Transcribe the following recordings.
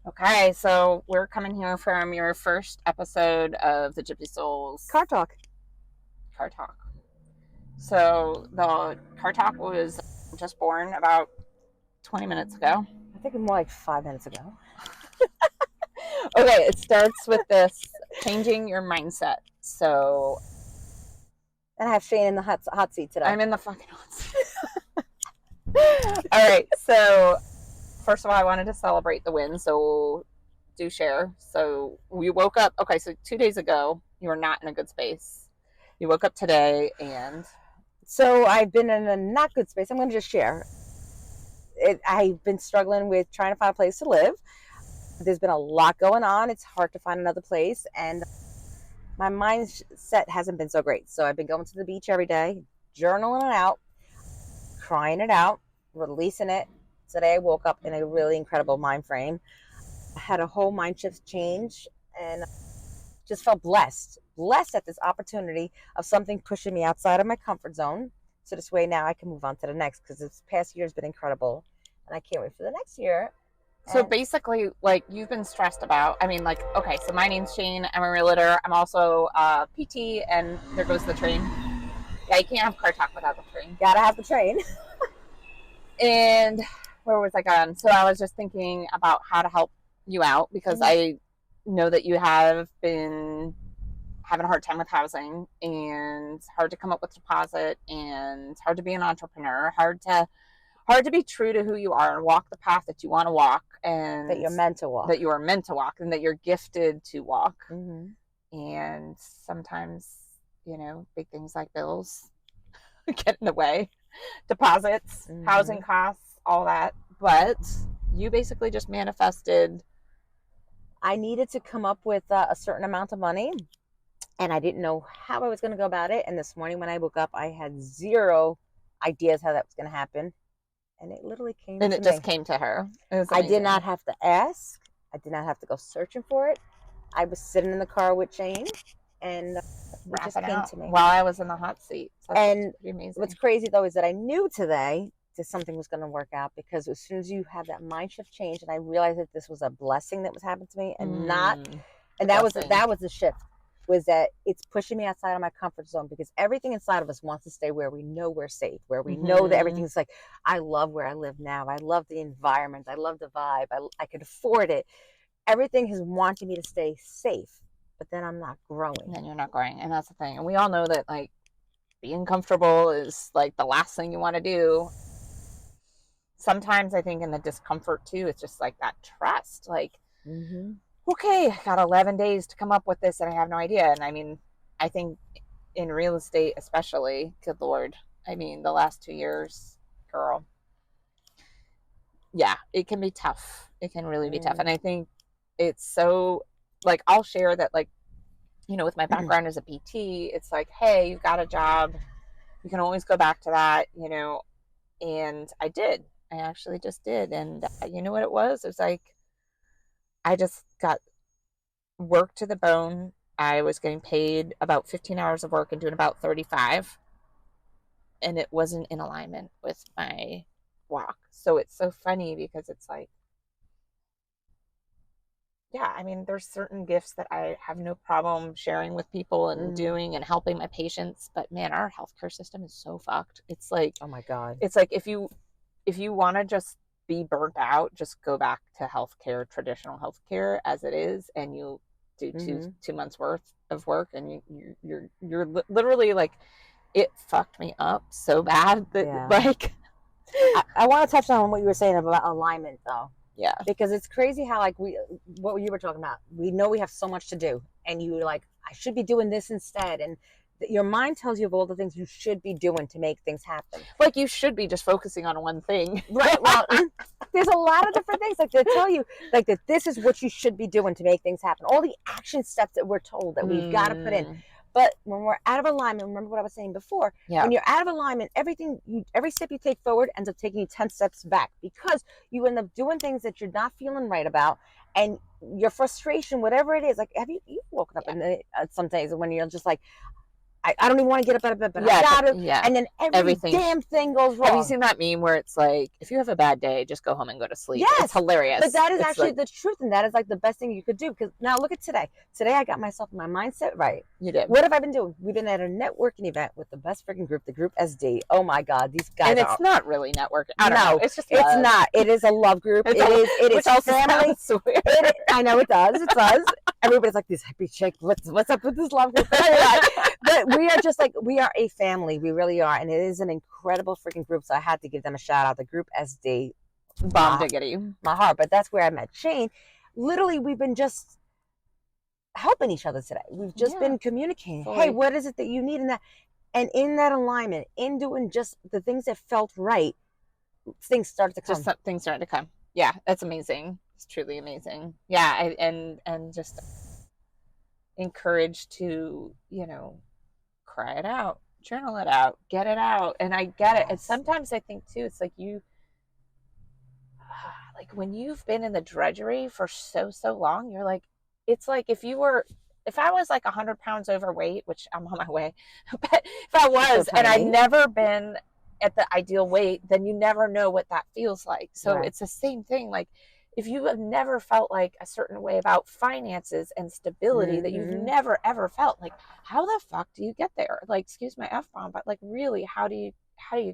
Okay, so we're coming here from your first episode of the Gypsy Souls Car talk. Car Talk. So the Car Talk was just born about 20 minutes ago. I think more like 5 minutes ago. Okay, it starts with this changing your mindset. So And I have Shane in the hot seat today. I'm in the fucking hot seat. All right, so first of all, I wanted to celebrate the win, so do share. So we woke up, okay, so 2 days ago, you were not in a good space. You woke up today and So I've been in a not good space. I'm going to just share. I've been struggling with trying to find a place to live. There's been a lot going on. It's hard to find another place. And my mindset hasn't been so great. So I've been going to the beach every day, journaling it out, crying it out, releasing it. Today I woke up in a really incredible mind frame. I had a whole mind shift change and just felt blessed at this opportunity of something pushing me outside of my comfort zone. So this way now I can move on to the next, because this past year has been incredible and I can't wait for the next year. so basically, like, you've been stressed about, I mean, like, okay, so my name's Shane. I'm a realtor. I'm also a PT, and there goes the train. Yeah, you can't have Car Talk without the train. Gotta have the train. And where was I going? So I was just thinking about how to help you out, because I know that you have been having a hard time with housing, and it's hard to come up with deposit, and it's hard to be an entrepreneur, hard to be true to who you are and walk the path that you want to walk, and That you're meant to walk. that you are meant to walk, and that you're gifted to walk. Mm-hmm. And sometimes, big things like bills get in the way, deposits, housing costs, all that. But you basically just manifested. I needed to come up with a certain amount of money, and I didn't know how I was going to go about it. And this morning when I woke up, I had zero ideas how that was going to happen. And it literally came And to it me. just came to her. I did not have to ask. I did not have to go searching for it. I was sitting in the car with Shane, and it just came to me. While I was in the hot seat. So and pretty amazing. What's crazy, though, is that I knew today that something was going to work out, because as soon as you have that mind shift change, and I realized that this was a blessing that was happening to me, and that was the shift, was that it's pushing me outside of my comfort zone, because everything inside of us wants to stay where we know we're safe, where we know that everything's like, I love where I live now. I love the environment. I love the vibe. I could afford it. Everything has wanted me to stay safe, but then I'm not growing. And then you're not growing. And that's the thing. And we all know that, like, being comfortable is like the last thing you want to do. Sometimes I think in the discomfort too, it's just like that trust, like, okay, I got 11 days to come up with this and I have no idea. And I mean, I think in real estate, especially, good Lord, I mean, the last 2 years, girl, yeah, it can be tough. It can really be tough. And I think it's so, like, I'll share that, like, with my background as a PT, it's like, hey, you've got a job. You can always go back to that, and I did. I actually just did. And you know what it was? It was like, I just got work to the bone. I was getting paid about 15 hours of work and doing about 35. And it wasn't in alignment with my walk. So it's so funny, because it's like, yeah, I mean, there's certain gifts that I have no problem sharing with people and doing and helping my patients. But man, our healthcare system is so fucked. It's like, oh my God. It's like, if you want to just be burnt out, just go back to healthcare, traditional healthcare as it is, and you do two months worth of work, and you're literally like, it fucked me up so bad that like. I want to touch on what you were saying about alignment, though. Yeah. Because it's crazy how, like, what you were talking about, we know we have so much to do, and you're like, I should be doing this instead. And your mind tells you of all the things you should be doing to make things happen. Like, you should be just focusing on one thing. Right. Well, there's a lot of different things. Like, they tell you, like, that this is what you should be doing to make things happen. All the action steps that we're told that we've got to put in. But when we're out of alignment, remember what I was saying before, when you're out of alignment, every step you take forward ends up taking you 10 steps back, because you end up doing things that you're not feeling right about, and your frustration, whatever it is, like, have you woken up in some days when you're just like, I don't even want to get up out of bed, but Yeah, I got to. yeah. And then Everything. damn thing goes wrong. Have you seen that meme where it's like, if you have a bad day, just go home and go to sleep? Yes. It's hilarious. But that is it's actually like, the truth, and that is like the best thing you could do. Because now look at today. Today I got myself my mindset right. You did. What have I been doing? We've been at a networking event with the best freaking group, the Group SD. Oh my God, these guys and it's not really networking. I don't know. It's just love. It's not. It is a love group. It is family. I know it does. It does. Everybody's like, this hippie chick, what's up with this love group? But we are just like, we are a family. We really are. And it is an incredible freaking group. So I had to give them a shout out. The Group SD. Bomb diggity. My heart. But that's where I met Shane. Literally, we've been just helping each other today. We've just been communicating. Fully. Hey, what is it that you need in that? And in that alignment, in doing just the things that felt right, things started to come. Things started to come. Yeah, that's amazing. It's truly amazing. Yeah, and just encouraged to, cry it out, journal it out, get it out. And I get it. And sometimes I think too, it's like like when you've been in the drudgery for so long, you're like, it's like if I was like 100 pounds overweight, which I'm on my way, but if I was and I'd never been at the ideal weight, then you never know what that feels like. So It's the same thing. Like if you have never felt like a certain way about finances and stability that you've never ever felt, like how the fuck do you get there? Like, excuse my F-bomb, but like really, how do you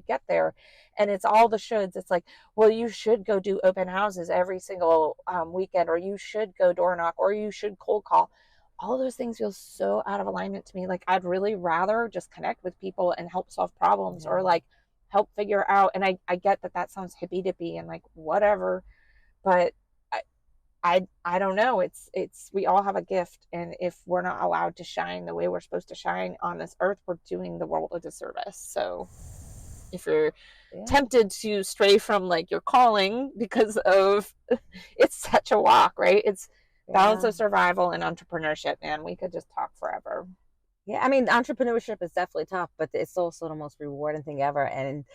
get there? And it's all the shoulds. It's like, well, you should go do open houses every single weekend, or you should go door knock, or you should cold call. All those things feel so out of alignment to me. Like I'd really rather just connect with people and help solve problems or like help figure out. And I get that sounds hippy dippy and like whatever, but I don't know. It's we all have a gift, and if we're not allowed to shine the way we're supposed to shine on this earth, we're doing the world a disservice. So if you're tempted to stray from like your calling because of it's such a walk, right? It's balance of survival and entrepreneurship, man. We could just talk forever. Yeah, I mean, entrepreneurship is definitely tough, but it's also the most rewarding thing ever. And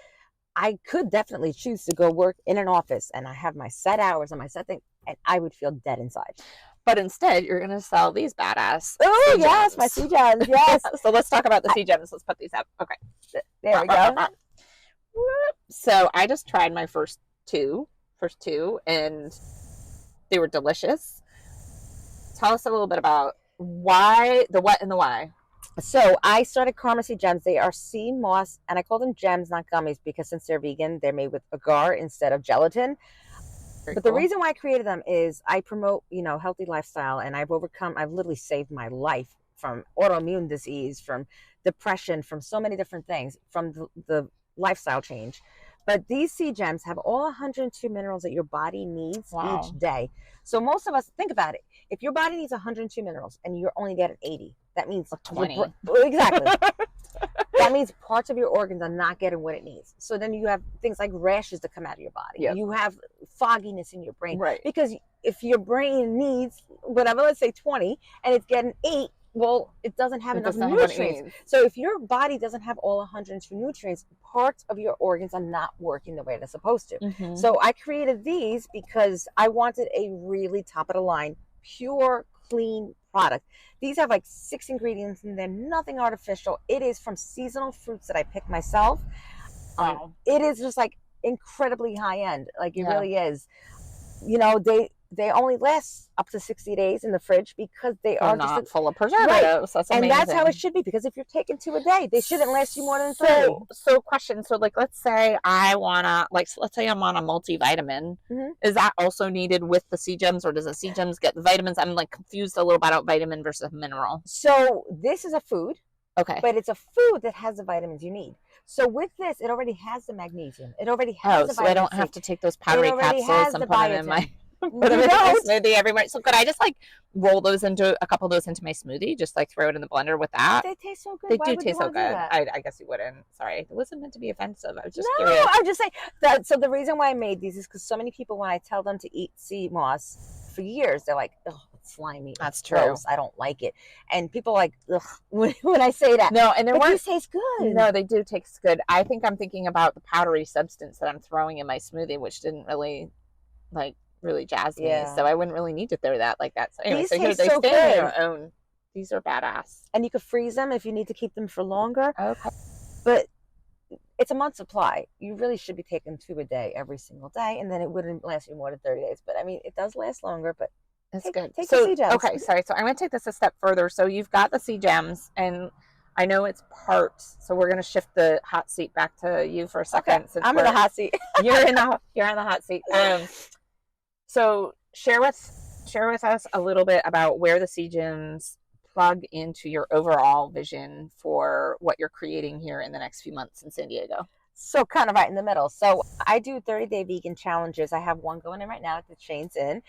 I could definitely choose to go work in an office and I have my set hours and my set thing, and I would feel dead inside. But instead, you're going to sell these badass. Oh, yes, my C-gems. Yes. So let's talk about the C-gems. Let's put these up. Okay. There we go. So I just tried my first two, and they were delicious. Tell us a little bit about the what and the why. So I started Karma Sea Gems. They are sea moss, and I call them gems, not gummies, because since they're vegan, they're made with agar instead of gelatin. But the reason why I created them is I promote, healthy lifestyle, and I've literally saved my life from autoimmune disease, from depression, from so many different things, from the lifestyle change. But these sea gems have all 102 minerals that your body needs each day. So most of us, think about it. If your body needs 102 minerals and you're only getting 80, that means 20. Exactly. That means parts of your organs are not getting what it needs. So then you have things like rashes that come out of your body. Yep. You have fogginess in your brain. Right. Because if your brain needs whatever, let's say 20, and it's getting 8, well, it doesn't have enough nutrients. So if your body doesn't have all 102 nutrients, parts of your organs are not working the way they're supposed to. Mm-hmm. So I created these because I wanted a really top of the line, pure, clean product. These have like 6 ingredients and they're nothing artificial. It is from seasonal fruits that I pick myself. Wow. It is just like incredibly high end. Like it really is. They only last up to 60 days in the fridge because they are not just full of preservatives. That's amazing. And that's how it should be, because if you're taking 2 a day, they shouldn't last you more than 30. So question. So like, let's say I wanna let's say I'm on a multivitamin. Mm-hmm. Is that also needed with the sea gems, or does the sea gems get the vitamins? I'm like confused a little about vitamin versus mineral. So this is a food. Okay. But it's a food that has the vitamins you need. So with this, it already has the magnesium. It already has the vitamin C. So I don't have to take those powdery capsules and put them in my smoothie every morning. So could I just roll those into a couple of those into my smoothie? Just throw it in the blender with that. They taste so good. They do taste so good. I guess you wouldn't. Sorry, it wasn't meant to be offensive. I was just curious. No, I'm just saying that. So the reason why I made these is because so many people, when I tell them to eat sea moss for years, they're like, "Oh, it's slimy. That's it's true. Gross. I don't like it." And people are like, "Ugh," when I say that. No, and these taste good. No, they do taste good. I think I'm thinking about the powdery substance that I'm throwing in my smoothie, which didn't really really jazz me, so I wouldn't really need to throw that like that. So anyway, these so here taste they so stand on their own. These are badass. And you could freeze them if you need to keep them for longer. Okay. But it's a month supply. You really should be taking 2 a day every single day, and then it wouldn't last you more than 30 days. But I mean, it does last longer, but That's good. Take So, the sea gems. okay, sorry. So I'm going to take this a step further. So you've got the sea gems, and I know it's parts. So we're going to shift the hot seat back to you for a second. Okay. I'm in the hot seat. you're in the hot seat. So share with us a little bit about where the sea gems plug into your overall vision for what you're creating here in the next few months in San Diego. So kind of right in the middle. So I do 30-day vegan challenges. I have one going in right now that Shane's in.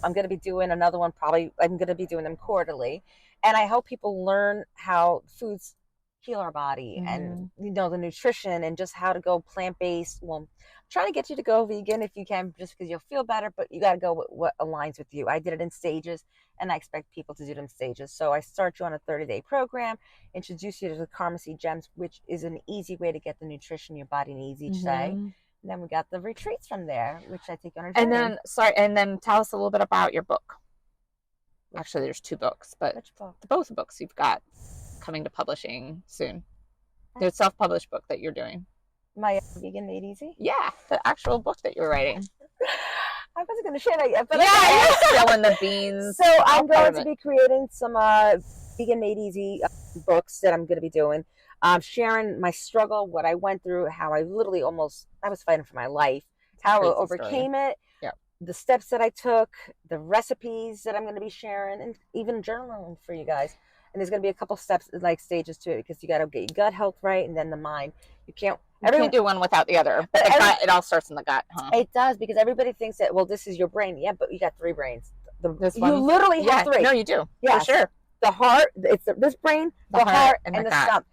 I'm going to be doing another one probably. I'm going to be doing them quarterly. And I help people learn how foods heal our body and, the nutrition and just how to go plant-based. Well, I'm trying to get you to go vegan if you can, just because you'll feel better, but you got to go with what aligns with you. I did it in stages, and I expect people to do it in stages. So I start you on a 30-day program, introduce you to the Karma Sea Gems, which is an easy way to get the nutrition your body needs each day. And then we got the retreats from there, which I take on a journey. And then tell us a little bit about your book. Actually, there's 2 books, but both books you've got coming to publishing soon. The self-published book that you're doing. My Vegan Made Easy? Yeah, the actual book that you're writing. I wasn't going to share that yet, but you're spilling the beans. So I'm going to be creating some Vegan Made Easy books that I'm going to be doing. Sharing my struggle, what I went through, how I literally I was fighting for my life, how I overcame it, the steps that I took, the recipes that I'm going to be sharing, and even journaling for you guys. And there's going to be a couple steps, like stages to it, because you got to get your gut health right, and then the mind. You can't do one without the other. But it all starts in the gut, huh? It does, because everybody thinks that, well, this is your brain. Yeah, but you got 3 brains. You literally have 3. No, you do. Yeah, for sure. The heart, it's this brain, the heart, and the stomach.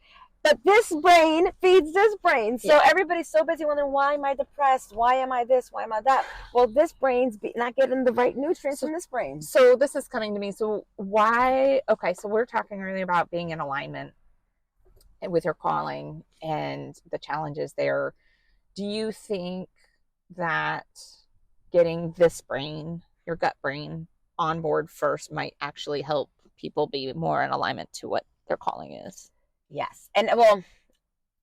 But this brain feeds this brain. So everybody's so busy wondering, why am I depressed? Why am I this? Why am I that? Well, this brain's not getting the right nutrients from this brain. So this is coming to me. So why? Okay, so we're talking earlier about being in alignment with your calling and the challenges there. Do you think that getting this brain, your gut brain, on board first might actually help people be more in alignment to what their calling is? Yes. And well,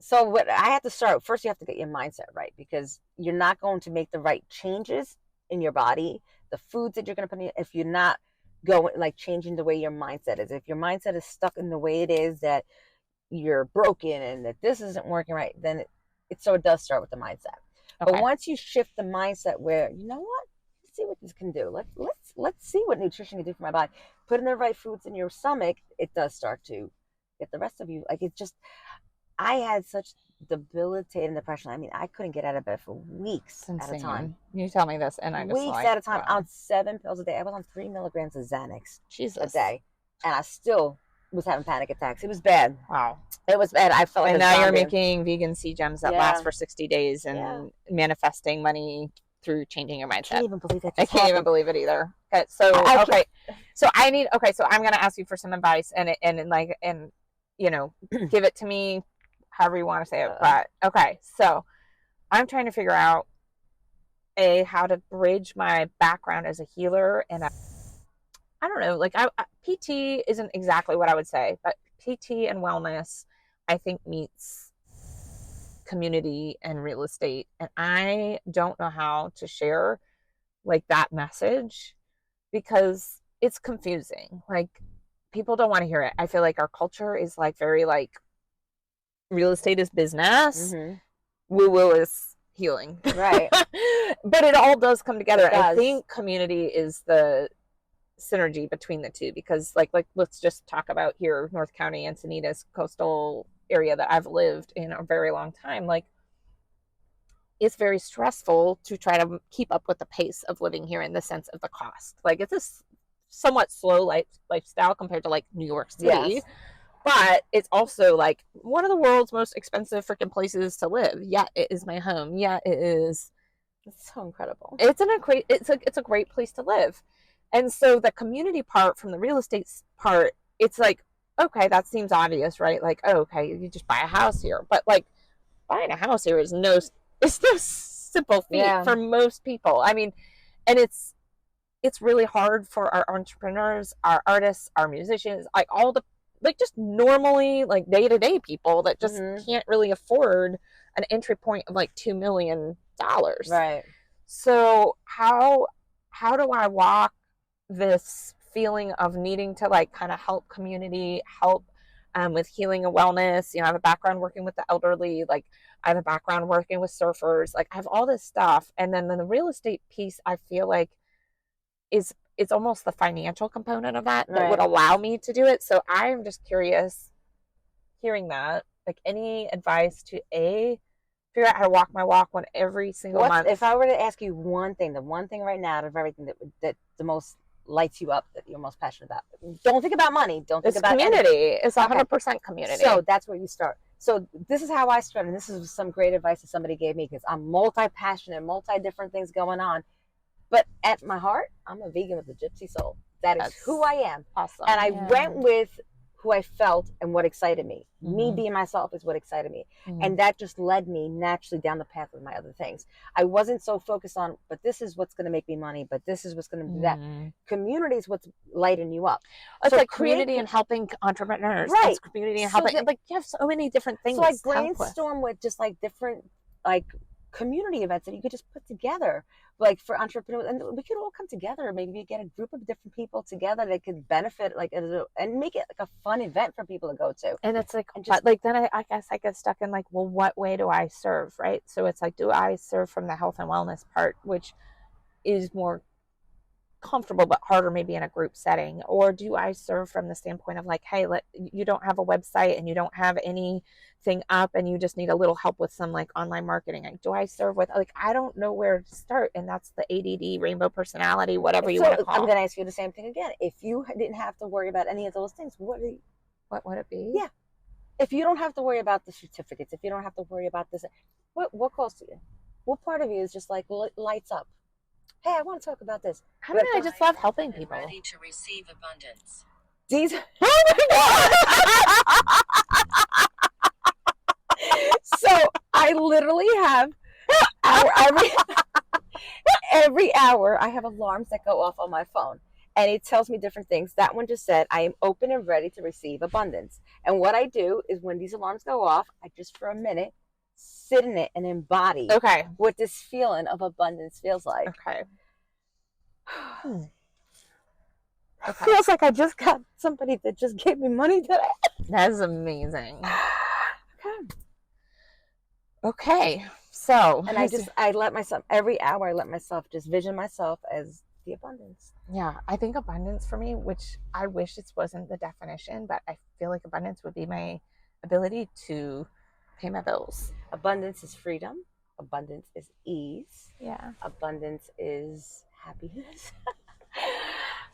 so what I have to start first, you have to get your mindset right, because you're not going to make the right changes in your body, the foods that you're going to put in, if you're not going, like, changing the way your mindset is. If your mindset is stuck in the way it is, that you're broken and that this isn't working right, then it does start with the mindset. Okay. But once you shift the mindset where, you know what, let's see what this can do. Let's see what nutrition can do for my body. Put in the right foods in your stomach, it does start to get the rest of you. Like, I had such debilitating depression. I mean, I couldn't get out of bed for weeks at a time. You tell me this, and I just weeks at a time. Wow. On 7 pills a day. I was on 3 milligrams of Xanax a day, and I still was having panic attacks. It was bad. Wow, it was bad. I felt like. And now you're making vegan sea gems that last for 60 days and manifesting money through changing your mindset. I can't even believe that. I can't even believe it either. Okay, so so I'm going to ask you for some advice, and give it to me however you want to say it. But okay, so I'm trying to figure out how to bridge my background as a healer, and I don't know, like PT isn't exactly what I would say, but PT and wellness, I think, meets community and real estate, and I don't know how to share like that message because it's confusing. Like, people don't want to hear it. I feel like our culture is like very like real estate is business, woo woo is healing, right? But it all does come together. I think community is the synergy between the two, because like let's just talk about here, North County, Encinitas, coastal area that I've lived in a very long time. Like, it's very stressful to try to keep up with the pace of living here in the sense of the cost. Like, it's a somewhat slow lifestyle compared to like New York City, but it's also like one of the world's most expensive freaking places to live. Yeah, it is my home. Yeah, it is. It's so incredible. It's a great place to live. And so the community part from the real estate part, it's like, okay, that seems obvious, right? Like, oh, okay, you just buy a house here. But like, buying a house here is no simple feat for most people. I mean, and it's it's really hard for our entrepreneurs, our artists, our musicians, like all the, like just normally like day-to-day people that just can't really afford an entry point of like $2 million. Right. So how do I walk this feeling of needing to like kind of help community, help with healing and wellness? You know, I have a background working with the elderly, like I have a background working with surfers, like I have all this stuff. And then the real estate piece, I feel like is it's almost the financial component of that that would allow me to do it. So I am just curious, hearing that, like any advice to figure out how to walk my walk when every single month. If I were to ask you one thing, the one thing right now out of everything that the most lights you up, that you're most passionate about, don't think about money. Don't think about community. Anything. It's 100% community. So that's where you start. So this is how I started. And this is some great advice that somebody gave me, because I'm multi-passionate, multi-different things going on. But at my heart, I'm a vegan with a gypsy soul. That's who I am. Awesome. And I went with who I felt and what excited me. Me being myself is what excited me. And that just led me naturally down the path of my other things. I wasn't so focused on, but this is what's going to make me money, but this is what's going to do that. Community is what's lighting you up. It's so like community and helping entrepreneurs. Right. It's community and helping. Like you have so many different things. So I brainstorm with just like different like community events that you could just put together, like for entrepreneurs, and we could all come together. Maybe get a group of different people together that could benefit, like, and make it like a fun event for people to go to. And it's like, but like then I guess I get stuck in like, well, what way do I serve, right? So it's like, do I serve from the health and wellness part, which is more comfortable but harder maybe in a group setting, or do I serve from the standpoint of like, hey, you don't have a website and you don't have anything up and you just need a little help with some like online marketing? Like, do I serve with, like, I don't know where to start? And that's the ADD, rainbow personality, whatever you want to call it. I'm going to ask you the same thing again. If you didn't have to worry about any of those things, what would it be? Yeah, if you don't have to worry about the certificates, if you don't have to worry about this, what calls to you? What part of you is just like lights up? Hey, I want to talk about this. I don't know, I just love helping people. Ready to receive abundance. These. Oh my God! So I literally have every hour I have alarms that go off on my phone, and it tells me different things. That one just said, I am open and ready to receive abundance. And what I do is when these alarms go off, I just for a minute sit in it and embody what this feeling of abundance feels like. It feels like I just got somebody that just gave me money today. That is amazing. Okay. So, and I let myself, every hour I let myself just vision myself as the abundance. Yeah, I think abundance for me, which I wish it wasn't the definition, but I feel like abundance would be my ability to pay my bills. Abundance is freedom. Abundance is ease. Yeah. Abundance is happiness.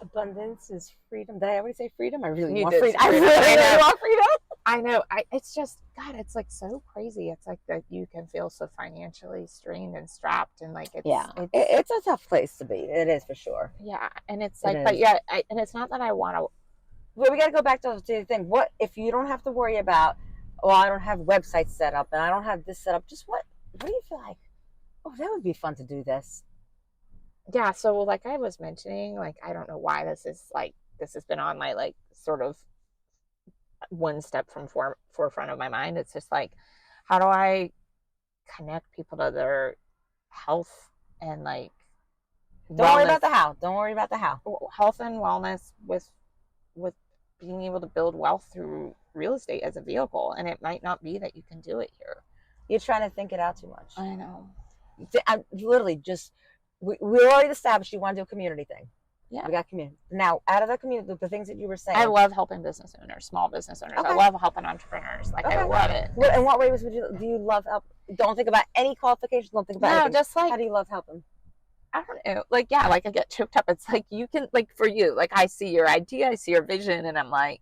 Abundance is freedom. Did I already say freedom? I really want freedom. I really want freedom. I know. It's just, God, it's like so crazy. It's like that you can feel so financially strained and strapped, and like it's a tough place to be. It is for sure. Yeah, and it's like, but yeah, and it's not that I want to. Well, we got to go back to the thing. What if you don't have to worry about? Well, I don't have websites set up, and I don't have this set up. Just what do you feel like? Oh, that would be fun to do this. Yeah, so like I was mentioning, like I don't know why this has been on my like sort of one step from forefront of my mind. It's just like, how do I connect people to their health and like don't worry about the how. Don't worry about the how. Health and wellness with being able to build wealth through real estate as a vehicle, and it might not be that you can do it here. You're trying to think it out too much. I know. I'm literally just. We already established you want to do a community thing. Yeah. We got community. Now, out of the community, the things that you were saying. I love helping business owners, small business owners. I love helping entrepreneurs. Like, I love it. In what ways do you love help? Don't think about any qualifications. Don't think about anything. Just like, how do you love helping? I don't know. Like, yeah, like I get choked up. It's like you can, like for you, like I see your idea, I see your vision, and I'm like,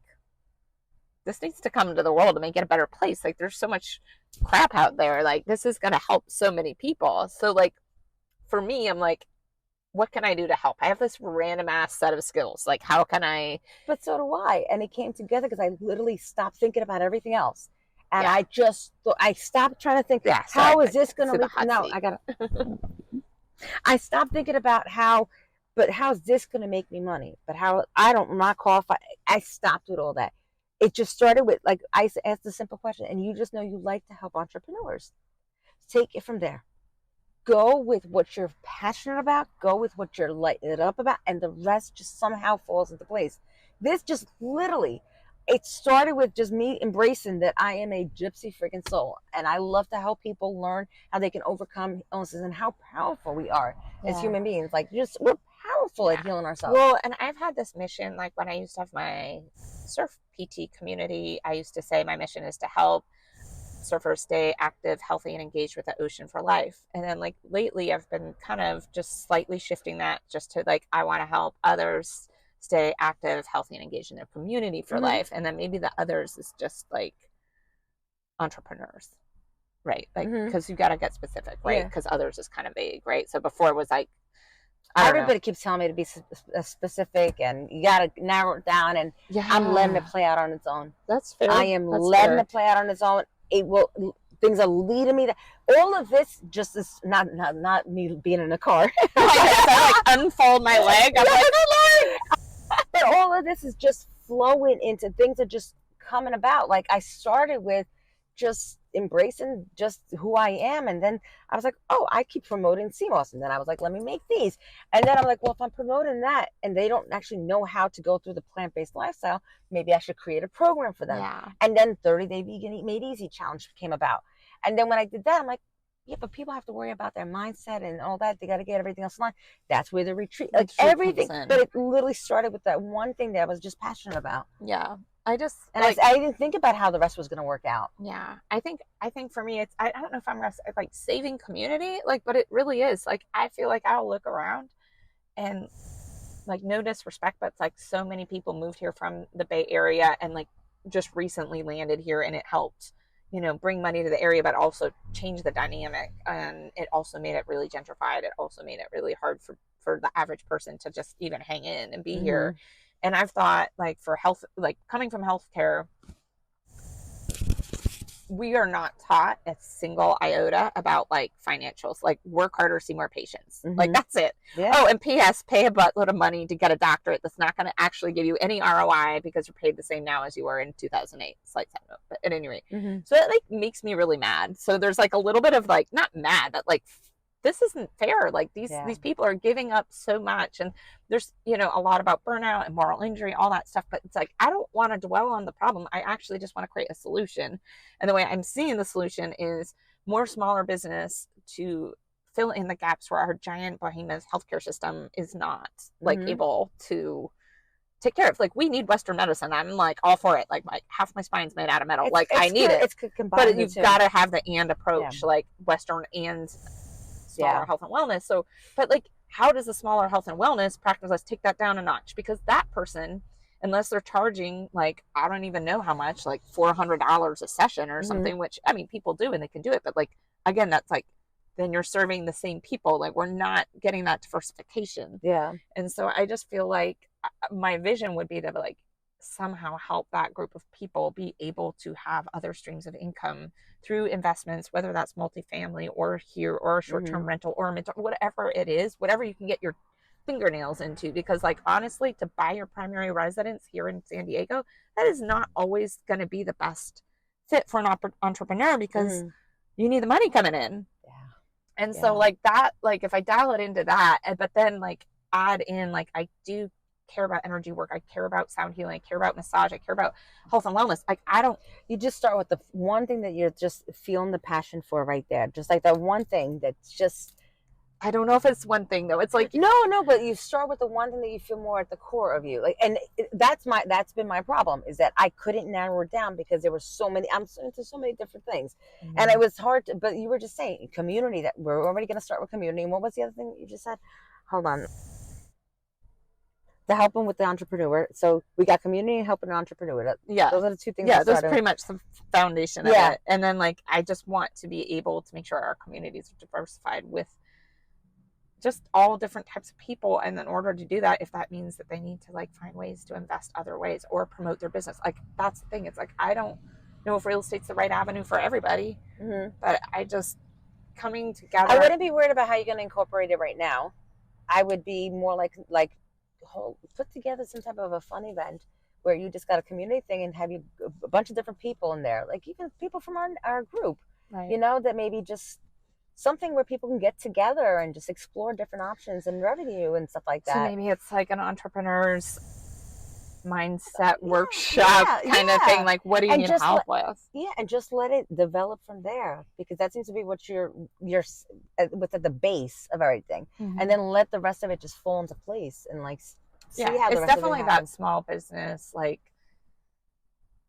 this needs to come into the world to make it a better place. Like, there's so much crap out there. Like, this is going to help so many people. So, like, for me, I'm like, what can I do to help? I have this random ass set of skills. Like, how can I? But so do I. And it came together because I literally stopped thinking about everything else. And I stopped trying to think, how is this going to lead? No, I got to. I stopped thinking about how, but how's this going to make me money? But how I'm not qualified. I stopped with all that. It just started with, like, I asked a simple question, and you just know you like to help entrepreneurs. Take it from there. Go with what you're passionate about. Go with what you're lighting it up about, and the rest just somehow falls into place. This just literally, it started with just me embracing that I am a gypsy freaking soul, and I love to help people learn how they can overcome illnesses and how powerful we are as human beings. Like, we're powerful at healing ourselves. Well, and I've had this mission, like when I used to have my surf PT community, I used to say my mission is to help surfers stay active, healthy, and engaged with the ocean for life. And then, like, lately I've been kind of just slightly shifting that just to, like, I want to help others stay active, healthy, and engaged in their community for life. And then maybe the others is just like entrepreneurs, right? Like, because you got to get specific, right? Because others is kind of vague, right? So before it was like, everybody keeps telling me to be specific, and you got to narrow it down, and I'm letting it play out on its own. That's fair. I am letting it play out on its own. It will, things are leading me to, all of this just is not me being in a car. I like unfold my leg. I'm like, but all of this is just flowing into, things are just coming about. Like, I started with just embracing just who I am, and then I was like, oh, I keep promoting sea moss, and then I was like, let me make these, and then I'm like, well, if I'm promoting that and they don't actually know how to go through the plant-based lifestyle, maybe I should create a program for them. And then 30-day vegan eat made easy challenge came about, and then when I did that, I'm like, yeah, but people have to worry about their mindset and all that. They got to get everything else in line. That's where the retreat, like everything. But it literally started with that one thing that I was just passionate about. Yeah. I just, and like, I didn't think about how the rest was going to work out. Yeah. I think for me, it's, I don't know if I'm like saving community, like, but it really is. Like, I feel like I'll look around and, like, no disrespect, but it's like so many people moved here from the Bay Area and, like, just recently landed here, and it helped, you know, bring money to the area, but also change the dynamic. And it also made it really gentrified. It also made it really hard for the average person to just even hang in and be here. And I've thought, like, for health, like, coming from healthcare, we are not taught a single iota about, like, financials. Like, work harder, see more patients. Like, that's it. Oh, and P.S., pay a buttload of money to get a doctorate that's not going to actually give you any ROI because you're paid the same now as you were in 2008. Slight side note, but at any rate. So it, like, makes me really mad. So there's, like, a little bit of, like, not mad, but, like, this isn't fair. Like, these people are giving up so much, and there's, you know, a lot about burnout and moral injury, all that stuff, but it's like, I don't want to dwell on the problem. I actually just want to create a solution. And the way I'm seeing the solution is more smaller business to fill in the gaps where our giant behemoth healthcare system is not like able to take care of. Like, we need Western medicine. I'm like all for it. Like, half my spine's made out of metal. I need it. But you've got to have the and approach, like Western and smaller health and wellness. So, but, like, how does a smaller health and wellness practice, let's take that down a notch, because that person, unless they're charging, like, I don't even know how much, like $400 a session or something, which, I mean, people do and they can do it, but, like, again, that's like, then you're serving the same people. Like, we're not getting that diversification. And so I just feel like my vision would be to, like, somehow help that group of people be able to have other streams of income through investments, whether that's multifamily or here or short-term rental or whatever it is, whatever you can get your fingernails into. Because, like, honestly, to buy your primary residence here in San Diego, that is not always going to be the best fit for an entrepreneur, because you need the money coming in. And so, like, that, like, if I dial it into that, but then, like, add in, like, I do care about energy work, I care about sound healing, I care about massage, I care about health and wellness. Like, you just start with the one thing that you're just feeling the passion for right there. Just like that one thing that's just, I don't know if it's one thing though. It's like, no, but you start with the one thing that you feel more at the core of you. Like, and that's been my problem, is that I couldn't narrow it down because there were so many, I'm into so many different things. And it was hard to, but you were just saying community, that we're already going to start with community. And what was the other thing that you just said? Hold on. To help them with the entrepreneur. So we got community and helping an entrepreneur. Those are the two things. Those pretty much the foundation of it. And then, like, I just want to be able to make sure our communities are diversified with just all different types of people. And in order to do that, if that means that they need to, like, find ways to invest other ways or promote their business, like, that's the thing. It's like, I don't know if real estate's the right avenue for everybody, but I just coming together. I wouldn't be worried about how you're going to incorporate it right now. I would be more like put together some type of a fun event where you just got a community thing and have you a bunch of different people in there, like even people from our group, Right. you know, that maybe just something where people can get together and just explore different options and revenue and stuff like So that. maybe it's like an entrepreneur's mindset workshop kind of thing. Like, what do you And need just help with? Yeah, and just let it develop from there, because that seems to be what you're what's at the base of everything, and then let the rest of it just fall into place and like see how the it's rest definitely of it that happens. small business. Like,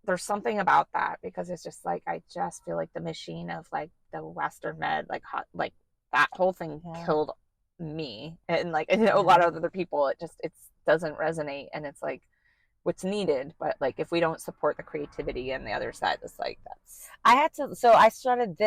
there's something about that, because it's just like, I just feel like the machine of like the Western med, like hot, like that whole thing killed me, and like I know a lot of other people. It doesn't resonate, and it's like what's needed, but like if we don't support the creativity and the other side, it's like So I started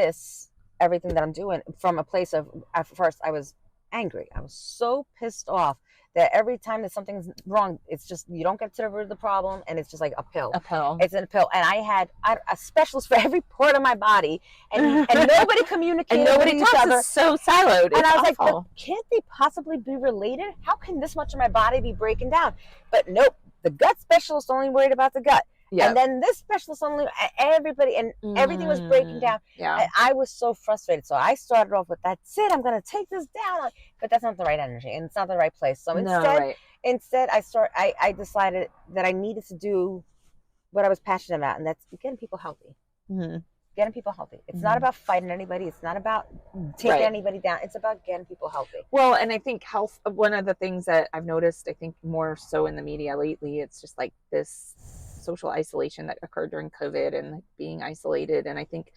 everything that I'm doing from a place of, at first I was angry. I was so pissed off that every time that something's wrong, it's just, you don't get to the root of the problem, and it's just like a pill. It's a pill. And I had a specialist for every part of my body, and nobody communicated and nobody with each talks. other. It's so siloed. And I was awful. like, but can't they possibly be related? How can this much of my body be breaking down? But nope, the gut specialist only worried about the gut. Yep. And then this specialist only, everybody, and everything was breaking down. Yeah. I was so frustrated. So I started off with, that's it, I'm going to take this down. But that's not the right energy, and it's not the right place. So instead I decided that I needed to do what I was passionate about, and that's getting people healthy. Getting people healthy. It's not about fighting anybody. It's not about taking anybody down. It's about getting people healthy. Well, and I think health, one of the things that I've noticed, I think more so in the media lately, it's just like this social isolation that occurred during COVID, and being isolated. And I think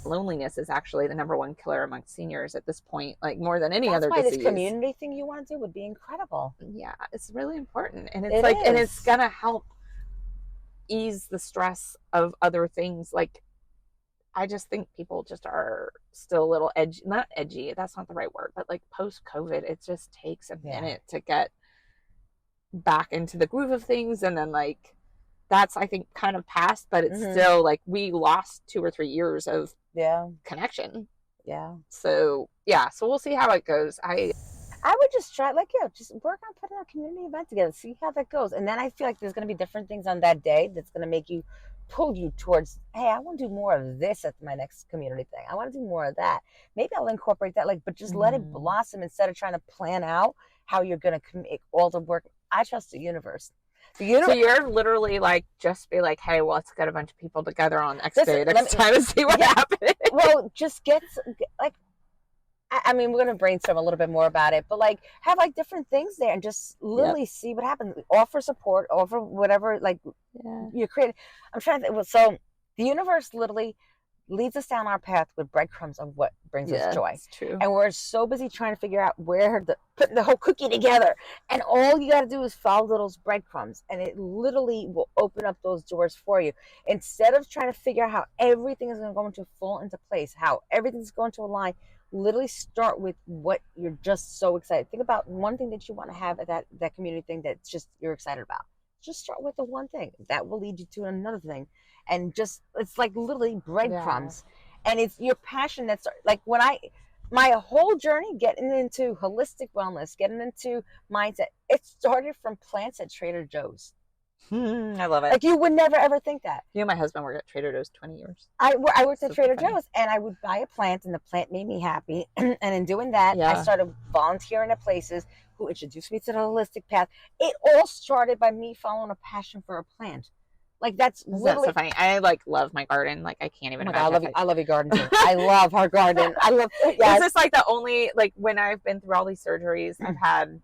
loneliness is actually the number one killer amongst seniors at this point, like more than any other disease. That's why this community thing you want to do would be incredible. Yeah, it's really important. And it's like, and it's going to help ease the stress of other things. Like, I just think people just are still a little edgy, not edgy, that's not the right word, but like post-COVID, it just takes a minute to get back into the groove of things. And then like, that's, I think, kind of past, but it's still like, we lost 2 or 3 years of connection. Yeah. So we'll see how it goes. I would just try, like, just work on putting a community event together, see how that goes. And then I feel like there's going to be different things on that day that's going to make you, pull you towards, hey, I want to do more of this at my next community thing. I want to do more of that. Maybe I'll incorporate that, like, but just let it blossom instead of trying to plan out how you're going to make all the work. I trust the universe. So you're literally like, just be like, hey, well, let's get a bunch of people together on X day next time and see what happens. Well, just get, like, I mean, we're going to brainstorm a little bit more about it, but like, have like different things there and just literally see what happens. Offer support, offer whatever, like, you're creating. I'm trying to think. So the universe literally leads us down our path with breadcrumbs of what brings us joy. That's true. And we're so busy trying to figure out where putting the whole cookie together. And all you got to do is follow those breadcrumbs, and it literally will open up those doors for you. Instead of trying to figure out how everything is going to fall into place, how everything's going to align, literally start with what you're just so excited. Think about one thing that you want to have at that community thing that's just you're excited about. Just start with the one thing that will lead you to another thing, and just, it's like literally breadcrumbs. And it's your passion. That's like, when my whole journey getting into holistic wellness, getting into mindset, it started from plants at Trader Joe's. I love it. Like, you would never ever think that. You and my husband worked at Trader Joe's 20 years. I worked at Trader Joe's, and I would buy a plant, and the plant made me happy. And in doing that, I started volunteering at places who introduced me to the holistic path. It all started by me following a passion for a plant. Like, that's literally so funny. I like love my garden. Like, I can't even imagine. I love your garden too. I love our garden. I love It's just like the only, like, when I've been through all these surgeries, I've had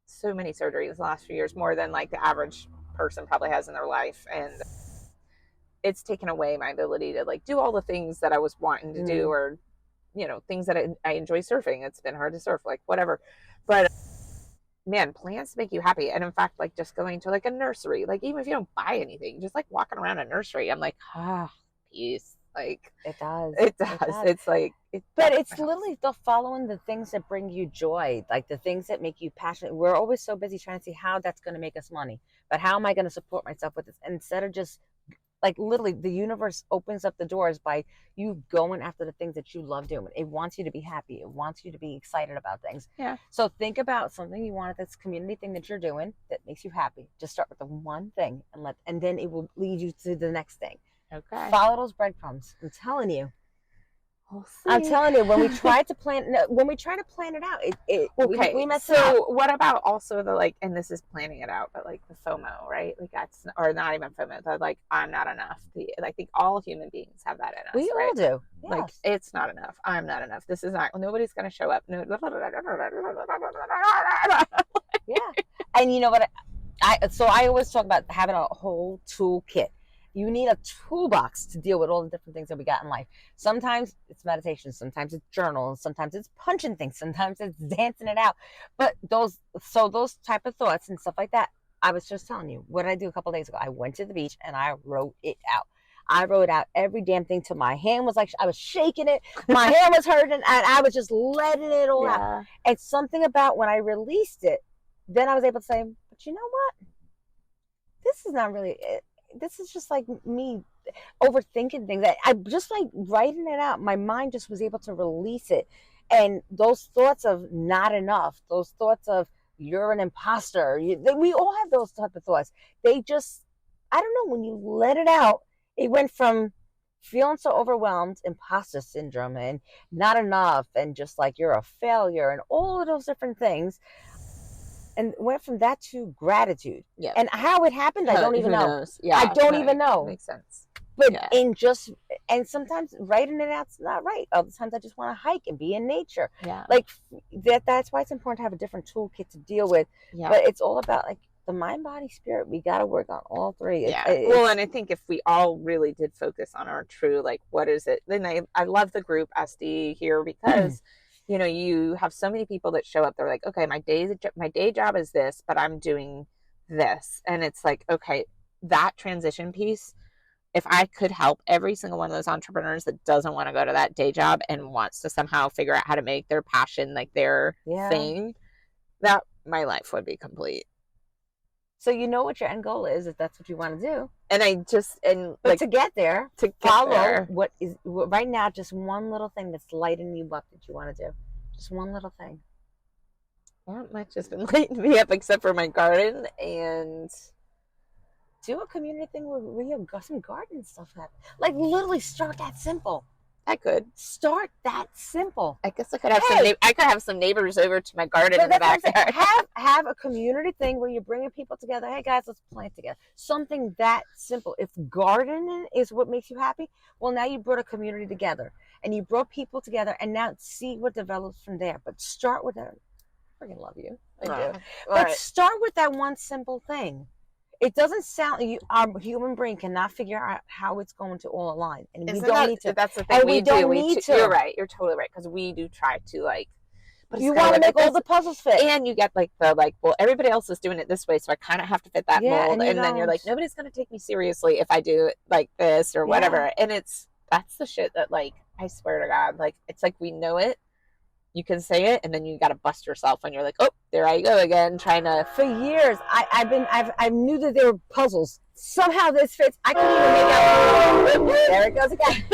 so many surgeries the last few years, more than like the average person probably has in their life, and it's taken away my ability to like do all the things that I was wanting to do, or things that I enjoy surfing. It's been hard to surf, like whatever, but man, plants make you happy. And in fact, like, just going to like a nursery, like, even if you don't buy anything, just like walking around a nursery, I'm like, peace. Like, it does. It's like, but it's literally following the things that bring you joy, like the things that make you passionate. We're always so busy trying to see how that's going to make us money, but how am I going to support myself with this? And instead of just Like literally the universe opens up the doors by you going after the things that you love doing. It wants you to be happy. It wants you to be excited about things. Yeah. So think about something you want at this community thing that you're doing that makes you happy. Just start with the one thing and then it will lead you to the next thing. Okay. Follow those breadcrumbs. I'm telling you. We'll I'm telling you, when we try to plan it out, okay. we mess it up. So what about also the like, and this is planning it out, but like the FOMO, right? Like that's, or not even FOMO, the like I'm not enough. I think all human beings have that in us. We right? all do. Yes. Like it's not enough. I'm not enough. This is not. Nobody's gonna show up. No. Yeah. And you know what? I always talk about having a whole toolkit. You need a toolbox to deal with all the different things that we got in life. Sometimes it's meditation, sometimes it's journal, sometimes it's punching things, sometimes it's dancing it out. But those type of thoughts and stuff like that, I was just telling you, what did I do a couple of days ago? I went to the beach and I wrote it out. I wrote out every damn thing till my hand was like, I was shaking it, my hand was hurting, and I was just letting it all out. And something about when I released it, then I was able to say, but you know what? This is not really it. This is just like me overthinking things. I just like writing it out. My mind just was able to release it. And those thoughts of not enough, those thoughts of you're an imposter, we all have those type of thoughts. They just, I don't know, when you let it out, it went from feeling so overwhelmed, imposter syndrome, and not enough, and just like you're a failure, and all of those different things. And went from that to gratitude. Yeah. And how it happened, I don't even know. Knows? Yeah. I don't even know. Makes sense. But and sometimes writing it out's not right. Other times I just want to hike and be in nature. Yeah. Like that's why it's important to have a different toolkit to deal with. Yeah. But it's all about like the mind, body, spirit. We got to work on all three. Yeah. Well, and I think if we all really did focus on our true, like, what is it? Then I love the group SD here because you know, you have so many people that show up. They're like, okay, my day job is this, but I'm doing this. And it's like, okay, that transition piece, if I could help every single one of those entrepreneurs that doesn't want to go to that day job and wants to somehow figure out how to make their passion like their thing, that my life would be complete. So you know what your end goal is if that's what you want to do. And but like, to get there, follow what is right now, just one little thing that's lighting you up that you want to do. Just one little thing. Not much has been lighting me up except for my garden, and do a community thing where you have some garden stuff happen. Like literally start that simple. I could start that simple. I guess I could have some neighbors over to my garden in the backyard. Have a community thing where you're bringing people together. Hey guys, let's plant together. Something that simple. If gardening is what makes you happy, well now you brought a community together and you brought people together, and now see what develops from there. But start with that. I freaking love you. I do. But start with that one simple thing. It doesn't sound our human brain cannot figure out how it's going to all align, and we don't need to. That's the thing. And we don't need to. You're right. You're totally right, because we do try to like. But you want to make all the puzzles fit, and you get like well, everybody else is doing it this way, so I kind of have to fit that mold. And then you're like, nobody's going to take me seriously if I do it like this or whatever. And that's the shit that, like, I swear to God, like, it's like we know it. You can say it, and then you got to bust yourself when you're like, oh, there I go again, trying to. For years, I knew that there were puzzles. Somehow this fits. I couldn't even make out. There it goes again.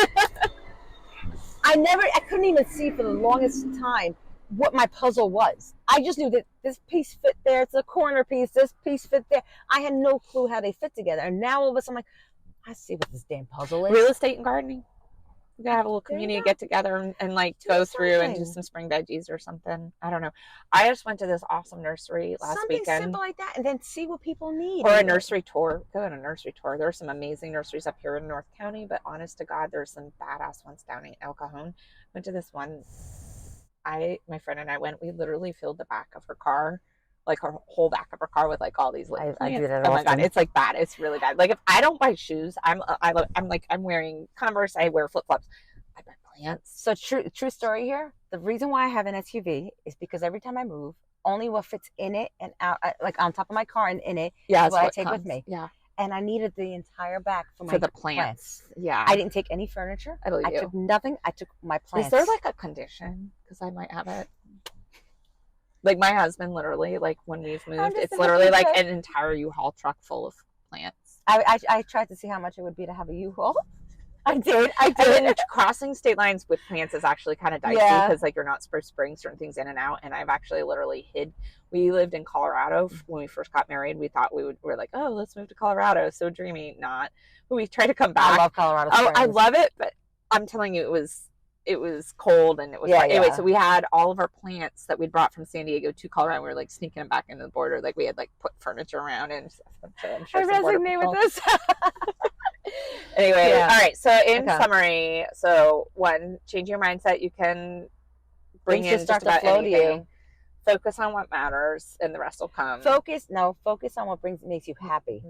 I couldn't even see for the longest time what my puzzle was. I just knew that this piece fit there. It's a corner piece. This piece fit there. I had no clue how they fit together. And now all of a sudden, I'm like, I see what this damn puzzle is. Real estate and gardening. We gotta have a little community get together and like go through and do some spring veggies or something. I don't know. I just went to this awesome nursery last weekend. Something simple like that, and then see what people need. Or a nursery tour. Go on a nursery tour. There are some amazing nurseries up here in North County, but honest to God, there's some badass ones down in El Cajon. Went to this one. My friend and I went. We literally filled the back of her car, like her whole back of her car, with like all these like I do that. Oh my God, it's like bad. It's really bad. Like if I don't buy shoes, I'm wearing Converse. I wear flip flops. I buy plants. So true story here. The reason why I have an SUV is because every time I move, only what fits in it and out, like on top of my car and in it, is what I take with me. Yeah. And I needed the entire back for the plants. Yeah. I didn't take any furniture. I believe you. I took nothing. I took my plants. Is there like a condition? Because I might have it. Like my husband, literally, like when we've moved, it's literally like an entire U-Haul truck full of plants. I tried to see how much it would be to have a U-Haul. I did. And then crossing state lines with plants is actually kind of dicey because like you're not supposed to bring certain things in and out. And I've actually literally hid. We lived in Colorado when we first got married. We thought we're like, oh, let's move to Colorado. So dreamy, not. But we tried to come back. I love Colorado Springs. I love it, but I'm telling you, it was cold and it was anyway. So we had all of our plants that we brought from San Diego to Colorado. We were like sneaking them back into the border. Like we had like put furniture around and stuff. I'm sure I resonate with this. Anyway, all right. So in summary, so one, change your mindset. You can bring in just about anything. Focus on what matters, and the rest will come. Focus on what makes you happy.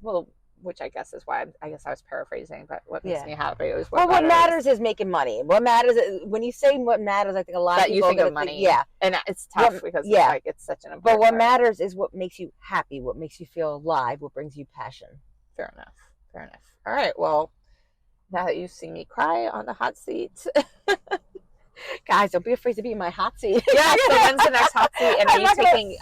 Well, which I guess is why I was paraphrasing, but what makes me happy is what matters is making money. What matters when you say what matters, I think a lot of people think of money. And it's tough because like it's such an important But what part. matters is what makes you happy, what makes you feel alive, what brings you passion. Fair enough. All right. Well, now that you see me cry on the hot seat. Guys, don't be afraid to be in my hot seat. Yeah, so when's the next hot seat? And are you taking...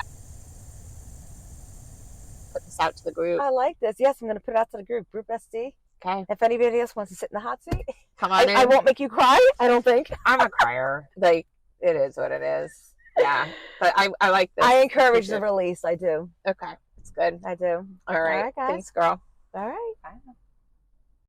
Put this out to the group. I like this. Yes, I'm going to put it out to the group. Group SD. Okay. If anybody else wants to sit in the hot seat, come on in. I won't make you cry, I don't think. I'm a crier. Like, it is what it is. Yeah. But I like this. I encourage the release. I do. Okay. It's good. I do. All right. Guys. Thanks, girl. All right.